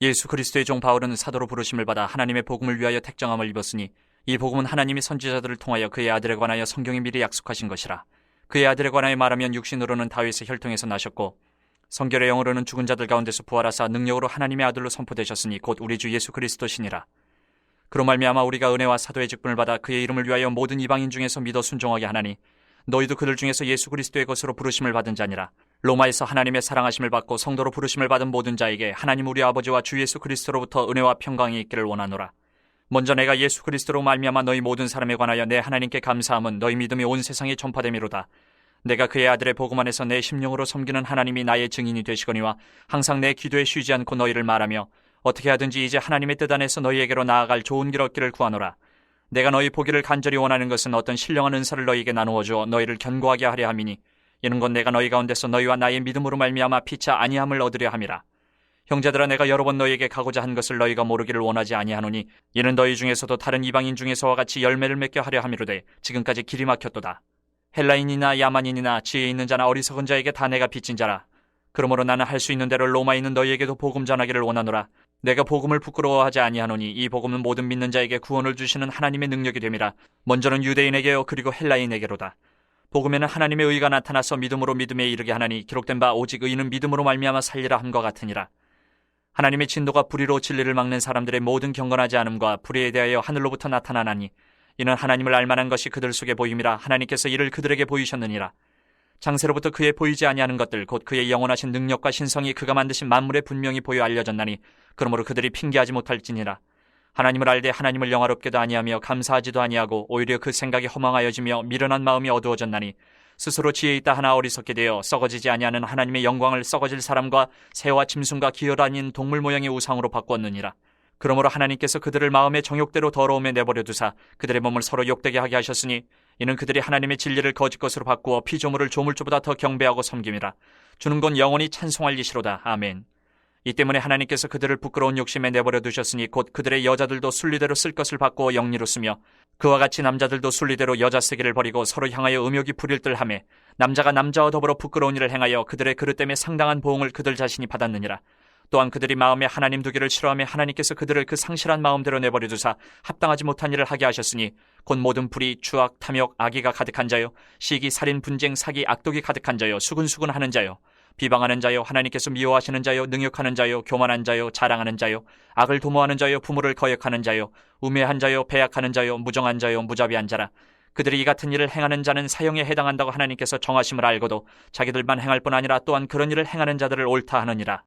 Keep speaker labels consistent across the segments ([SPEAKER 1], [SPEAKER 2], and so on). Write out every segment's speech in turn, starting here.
[SPEAKER 1] 예수 그리스도의 종 바울은 사도로 부르심을 받아 하나님의 복음을 위하여 택정함을 입었으니 이 복음은 하나님이 선지자들을 통하여 그의 아들에 관하여 성경이 미리 약속하신 것이라. 그의 아들에 관하여 말하면 육신으로는 다윗의 혈통에서 나셨고 성결의 영으로는 죽은 자들 가운데서 부활하사 능력으로 하나님의 아들로 선포되셨으니 곧 우리 주 예수 그리스도시니라. 그로 말미암아 우리가 은혜와 사도의 직분을 받아 그의 이름을 위하여 모든 이방인 중에서 믿어 순종하게 하나니 너희도 그들 중에서 예수 그리스도의 것으로 부르심을 받은 자니라. 로마에서 하나님의 사랑하심을 받고 성도로 부르심을 받은 모든 자에게 하나님 우리 아버지와 주 예수 그리스도로부터 은혜와 평강이 있기를 원하노라. 먼저 내가 예수 그리스도로 말미암아 너희 모든 사람에 관하여 내 하나님께 감사함은 너희 믿음이 온 세상에 전파됨이로다. 내가 그의 아들의 복음 안에서 내 심령으로 섬기는 하나님이 나의 증인이 되시거니와 항상 내 기도에 쉬지 않고 너희를 말하며 어떻게 하든지 이제 하나님의 뜻 안에서 너희에게로 나아갈 좋은 길 얻기를 구하노라. 내가 너희 보기를 간절히 원하는 것은 어떤 신령한 은사를 너희에게 나누어 주어 너희를 견고하게 하려 함이니 이는 곧 내가 너희 가운데서 너희와 나의 믿음으로 말미암아 피차 아니함을 얻으려 함이라. 형제들아, 내가 여러 번 너희에게 가고자 한 것을 너희가 모르기를 원하지 아니하노니 이는 너희 중에서도 다른 이방인 중에서와 같이 열매를 맺게 하려 함이로되 지금까지 길이 막혔도다. 헬라인이나 야만인이나 지혜 있는 자나 어리석은 자에게 다 내가 빚진 자라. 그러므로 나는 할 수 있는 대로 로마에 있는 너희에게도 복음 전하기를 원하노라. 내가 복음을 부끄러워하지 아니하노니 이 복음은 모든 믿는 자에게 구원을 주시는 하나님의 능력이 됨이라. 먼저는 유대인에게요 그리고 헬라인에게로다. 복음에는 하나님의 의가 나타나서 믿음으로 믿음에 이르게 하나니 기록된 바 오직 의인은 믿음으로 말미암아 살리라 함과 같으니라. 하나님의 진노가 불의로 진리를 막는 사람들의 모든 경건하지 않음과 불의에 대하여 하늘로부터 나타나나니 이는 하나님을 알만한 것이 그들 속에 보임이라. 하나님께서 이를 그들에게 보이셨느니라. 장세로부터 그의 보이지 아니하는 것들 곧 그의 영원하신 능력과 신성이 그가 만드신 만물에 분명히 보여 알려졌나니 그러므로 그들이 핑계하지 못할지니라. 하나님을 알되 하나님을 영화롭게도 아니하며 감사하지도 아니하고 오히려 그 생각이 허망하여지며 미련한 마음이 어두워졌나니 스스로 지혜 있다 하나 어리석게 되어 썩어지지 아니하는 하나님의 영광을 썩어질 사람과 새와 짐승과 기혈 아닌 동물 모양의 우상으로 바꾸었느니라. 그러므로 하나님께서 그들을 마음의 정욕대로 더러움에 내버려 두사 그들의 몸을 서로 욕되게 하게 하셨으니 이는 그들이 하나님의 진리를 거짓 것으로 바꾸어 피조물을 조물주보다 더 경배하고 섬김이라. 주는 건 영원히 찬송할 이시로다. 아멘. 이 때문에 하나님께서 그들을 부끄러운 욕심에 내버려 두셨으니 곧 그들의 여자들도 순리대로 쓸 것을 바꾸어 영리로 쓰며 그와 같이 남자들도 순리대로 여자 세기를 버리고 서로 향하여 음욕이 불일들하며 남자가 남자와 더불어 부끄러운 일을 행하여 그들의 그릇 때문에 상당한 보응을 그들 자신이 받았느니라. 또한 그들이 마음에 하나님 두기를 싫어하며 하나님께서 그들을 그 상실한 마음대로 내버려 두사 합당하지 못한 일을 하게 하셨으니 곧 모든 불의, 추악, 탐욕, 악의가 가득한 자요 시기, 살인, 분쟁, 사기, 악독이 가득한 자요 수근수근하는 자요 비방하는 자요 하나님께서 미워하시는 자요 능욕하는 자요 교만한 자요 자랑하는 자요 악을 도모하는 자요 부모를 거역하는 자요 우매한 자요 배약하는 자요 무정한 자요 무자비한 자라. 그들이 이 같은 일을 행하는 자는 사형에 해당한다고 하나님께서 정하심을 알고도 자기들만 행할 뿐 아니라 또한 그런 일을 행하는 자들을 옳다 하느니라.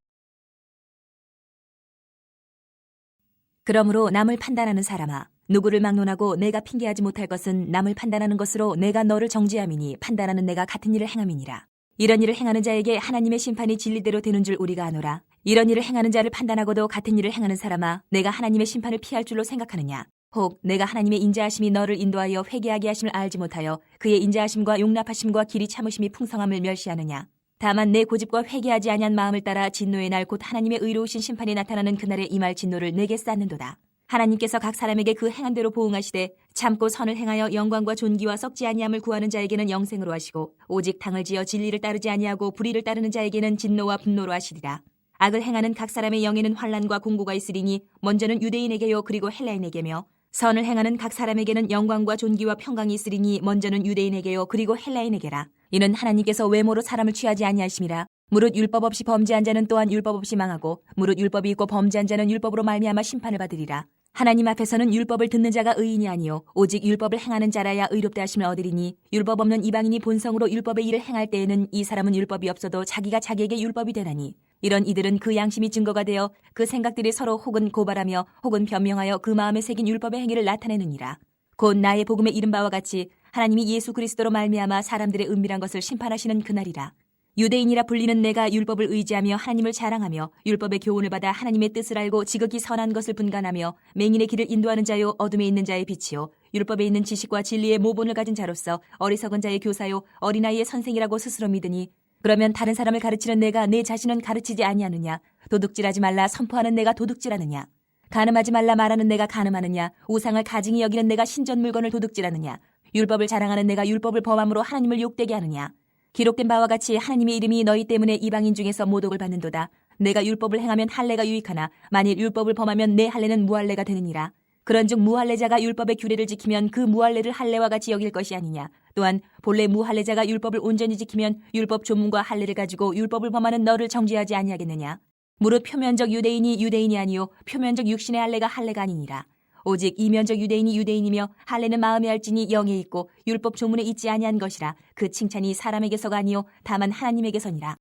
[SPEAKER 2] 그러므로 남을 판단하는 사람아, 누구를 막론하고 내가 핑계하지 못할 것은 남을 판단하는 것으로 내가 너를 정죄함이니 판단하는 내가 같은 일을 행함이니라. 이런 일을 행하는 자에게 하나님의 심판이 진리대로 되는 줄 우리가 아노라. 이런 일을 행하는 자를 판단하고도 같은 일을 행하는 사람아, 내가 하나님의 심판을 피할 줄로 생각하느냐? 혹 내가 하나님의 인자하심이 너를 인도하여 회개하게 하심을 알지 못하여 그의 인자하심과 용납하심과 길이 참으심이 풍성함을 멸시하느냐? 다만 내 고집과 회개하지 아니한 마음을 따라 진노의 날 곧 하나님의 의로우신 심판이 나타나는 그날에 임할 진노를 내게 쌓는도다. 하나님께서 각 사람에게 그 행한 대로 보응하시되 참고 선을 행하여 영광과 존귀와 썩지 아니함을 구하는 자에게는 영생으로 하시고 오직 당을 지어 진리를 따르지 아니하고 불의를 따르는 자에게는 진노와 분노로 하시리라. 악을 행하는 각 사람의 영에는 환난과 공고가 있으리니 먼저는 유대인에게요 그리고 헬라인에게며 선을 행하는 각 사람에게는 영광과 존귀와 평강이 있으리니 먼저는 유대인에게요 그리고 헬라인에게라. 이는 하나님께서 외모로 사람을 취하지 아니하심이라. 무릇 율법 없이 범죄한 자는 또한 율법 없이 망하고 무릇 율법이 있고 범죄한 자는 율법으로 말미암아 심판을 받으리라. 하나님 앞에서는 율법을 듣는 자가 의인이 아니요 오직 율법을 행하는 자라야 의롭다 하심을 얻으리니 율법 없는 이방인이 본성으로 율법의 일을 행할 때에는 이 사람은 율법이 없어도 자기가 자기에게 율법이 되나니 이런 이들은 그 양심이 증거가 되어 그 생각들이 서로 혹은 고발하며 혹은 변명하여 그 마음에 새긴 율법의 행위를 나타내느니라. 곧 나의 복음에 이른 바와 같이 하나님이 예수 그리스도로 말미암아 사람들의 은밀한 것을 심판하시는 그날이라. 유대인이라 불리는 내가 율법을 의지하며 하나님을 자랑하며 율법의 교훈을 받아 하나님의 뜻을 알고 지극히 선한 것을 분간하며 맹인의 길을 인도하는 자요 어둠에 있는 자의 빛이요 율법에 있는 지식과 진리의 모본을 가진 자로서 어리석은 자의 교사요 어린아이의 선생이라고 스스로 믿으니 그러면 다른 사람을 가르치는 내가 내 자신은 가르치지 아니하느냐? 도둑질하지 말라 선포하는 내가 도둑질하느냐? 간음하지 말라 말하는 내가 간음하느냐? 우상을 가증히 여기는 내가 신전 물건을 도둑질하느냐? 율법을 자랑하는 내가 율법을 범함으로 하나님을 욕되게 하느냐? 기록된 바와 같이 하나님의 이름이 너희 때문에 이방인 중에서 모독을 받는도다. 내가 율법을 행하면 할례가 유익하나 만일 율법을 범하면 내 할례는 무할례가 되느니라. 그런즉 무할례자가 율법의 규례를 지키면 그 무할례를 할례와 같이 여길 것이 아니냐. 또한 본래 무할례자가 율법을 온전히 지키면 율법 조문과 할례를 가지고 율법을 범하는 너를 정죄하지 아니하겠느냐. 무릇 표면적 유대인이 유대인이 아니요 표면적 육신의 할례가 할례가 아니니라. 오직 이면적 유대인이 유대인이며 할례는 마음에 할지니 영에 있고 율법 조문에 있지 아니한 것이라. 그 칭찬이 사람에게서가 아니요 다만 하나님에게서니라.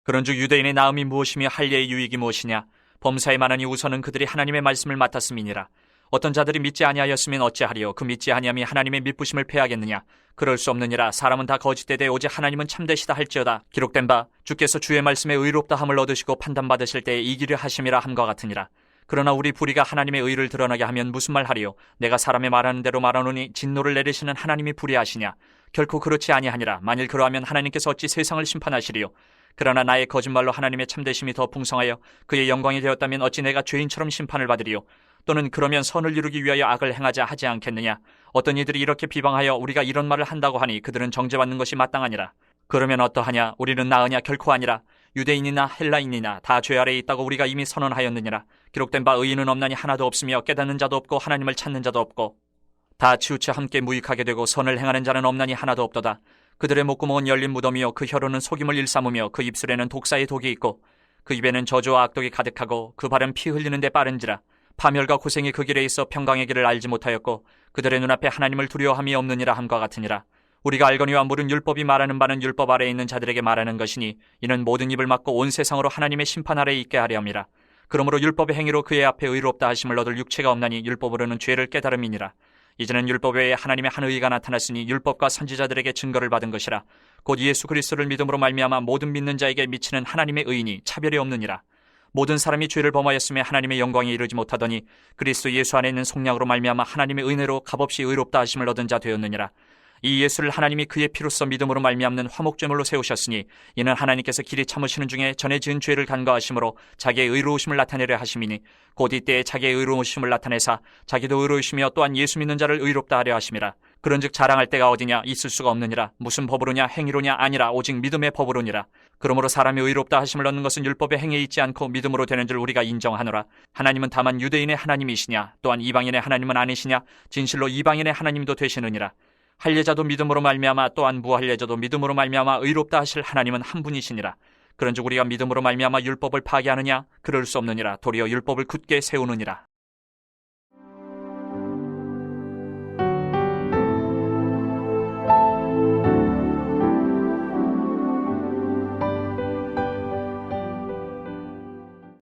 [SPEAKER 1] 그런즉 유대인의 나음이 무엇이며 할례의 유익이 무엇이냐? 범사에 만하니 우선은 그들이 하나님의 말씀을 맡았음이니라. 어떤 자들이 믿지 아니하였으면 어찌하리요? 그 믿지 아니함이 하나님의 믿부심을 패하겠느냐? 그럴 수 없느니라. 사람은 다 거짓되되 오직 하나님은 참되시다 할지어다. 기록된 바 주께서 주의 말씀에 의롭다 함을 얻으시고 판단받으실 때에 이기려 하심이라 함과 같으니라. 그러나 우리 불의가 하나님의 의를 드러나게 하면 무슨 말 하리요? 내가 사람의 말하는 대로 말하노니 진노를 내리시는 하나님이 불의하시냐? 결코 그렇지 아니하니라. 만일 그러하면 하나님께서 어찌 세상을 심판하시리요? 그러나 나의 거짓말로 하나님의 참되심이 더 풍성하여 그의 영광이 되었다면 어찌 내가 죄인처럼 심판을 받으리요? 또는 그러면 선을 이루기 위하여 악을 행하자 하지 않겠느냐? 어떤 이들이 이렇게 비방하여 우리가 이런 말을 한다고 하니 그들은 정죄받는 것이 마땅하니라. 그러면 어떠하냐? 우리는 나으냐? 결코 아니라. 유대인이나 헬라인이나 다 죄 아래에 있다고 우리가 이미 선언하였느니라. 기록된 바 의인은 없나니 하나도 없으며 깨닫는 자도 없고 하나님을 찾는 자도 없고 다 치우쳐 함께 무익하게 되고 선을 행하는 자는 없나니 하나도 없도다. 그들의 목구멍은 열린 무덤이요 그 혀로는 속임을 일삼으며 그 입술에는 독사의 독이 있고 그 입에는 저주와 악독이 가득하고 그 발은 피 흘리는 데 빠른지라. 파멸과 고생이 그 길에 있어 평강의 길을 알지 못하였고 그들의 눈앞에 하나님을 두려워함이 없느니라 함과 같으니라. 우리가 알거니와 물은 율법이 말하는 바는 율법 아래에 있는 자들에게 말하는 것이니 이는 모든 입을 막고 온 세상으로 하나님의 심판 아래에 있게 하려 함이라. 그러므로 율법의 행위로 그의 앞에 의롭다 하심을 얻을 육체가 없나니 율법으로는 죄를 깨달음이니라. 이제는 율법 외에 하나님의 한 의가 나타났으니 율법과 선지자들에게 증거를 받은 것이라. 곧 예수 그리스도를 믿음으로 말미암아 모든 믿는 자에게 미치는 하나님의 의인이 차별이 없느니라. 모든 사람이 죄를 범하였음에 하나님의 영광에 이르지 못하더니 그리스도 예수 안에 있는 속량으로 말미암아 하나님의 은혜로 값없이 의롭다 하심을 얻은 자 되었느니라. 이 예수를 하나님이 그의 피로써 믿음으로 말미암는 화목제물로 세우셨으니 이는 하나님께서 길이 참으시는 중에 전에 지은 죄를 간과하심으로 자기의 의로우심을 나타내려 하심이니 곧 이때에 자기의 의로우심을 나타내사 자기도 의로우시며 또한 예수 믿는 자를 의롭다 하려 하심이라. 그런즉 자랑할 때가 어디냐? 있을 수가 없느니라. 무슨 법으로냐? 행위로냐? 아니라 오직 믿음의 법으로니라. 그러므로 사람이 의롭다 하심을 얻는 것은 율법의 행위에 있지 않고 믿음으로 되는 줄 우리가 인정하노라. 하나님은 다만 유대인의 하나님이시냐? 또한 이방인의 하나님은 아니시냐? 진실로 이방인의 하나님도 되시느니라. 할례자도 믿음으로 말미암아 또한 무할례자도 믿음으로 말미암아 의롭다 하실 하나님은 한 분이시니라. 그런즉 우리가 믿음으로 말미암아 율법을 파괴하느냐? 그럴 수 없느니라. 도리어 율법을 굳게 세우느니라.